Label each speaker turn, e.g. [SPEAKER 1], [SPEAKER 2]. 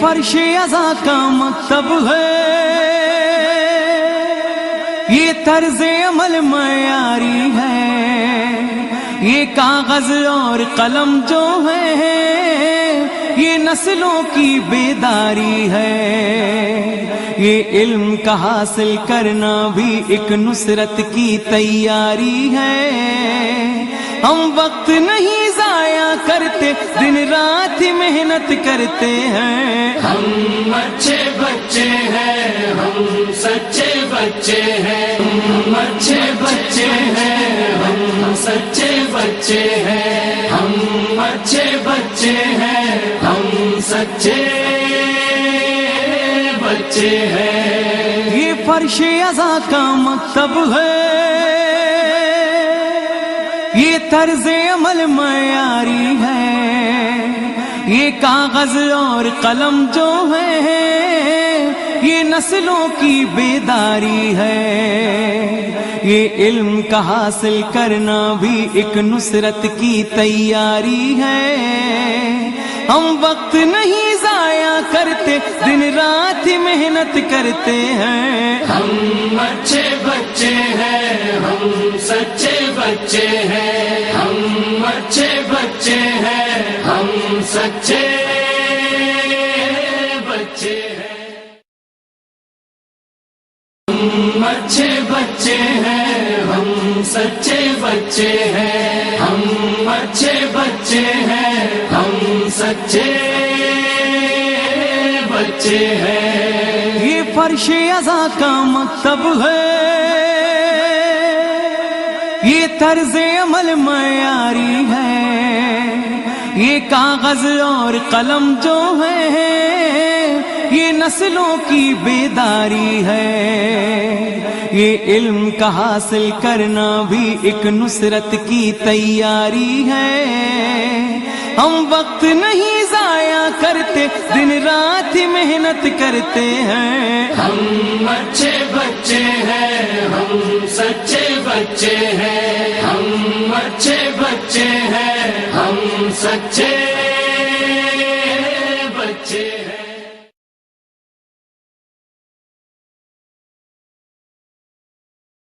[SPEAKER 1] فرش ازاں کا مکتب ہے، یہ طرز عمل معیاری ہے، یہ کاغذ اور قلم جو ہے یہ نسلوں کی بیداری ہے، یہ علم کا حاصل کرنا بھی ایک نصرت کی تیاری ہے۔ ہم وقت نہیں ضائع کرتے، دن رات محنت کرتے ہیں۔
[SPEAKER 2] ہم اچھے بچے ہیں، ہم سچے بچے ہیں، ہم اچھے بچے ہیں، ہم سچے بچے ہیں، ہم اچھے بچے ہیں، ہم سچے بچے ہیں۔
[SPEAKER 1] یہ فرش ازاں کا مکتب ہے، یہ طرز عمل معیاری ہے، یہ کاغذ اور قلم جو ہے یہ نسلوں کی بیداری ہے، یہ علم کا حاصل کرنا بھی ایک نصرت کی تیاری ہے۔ ہم وقت نہیں ضائع کرتے، دن رات محنت کرتے ہیں۔
[SPEAKER 2] ہم اچھے بچے ہیں، ہم سچے بچے ہیں، ہم اچھے بچے ہیں، ہم سچے بچے ہیں۔ ہم اچھے بچے ہیں، ہم سچے بچے ہیں، ہم اچھے بچے ہیں، ہم سچے بچے ہیں۔
[SPEAKER 1] یہ فرش ازاں کا مکتب ہے، یہ طرز عمل معیاری ہے، یہ کاغذ اور قلم جو ہے یہ نسلوں کی بیداری ہے، یہ علم کا حاصل کرنا بھی ایک نصرت کی تیاری ہے۔ ہم وقت نہیں ضائع کرتے، دن رات محنت کرتے ہیں۔
[SPEAKER 2] ہم اچھے بچے ہیں، ہم سچے بچے ہیں، ہم اچھے بچے ہیں، ہم سچے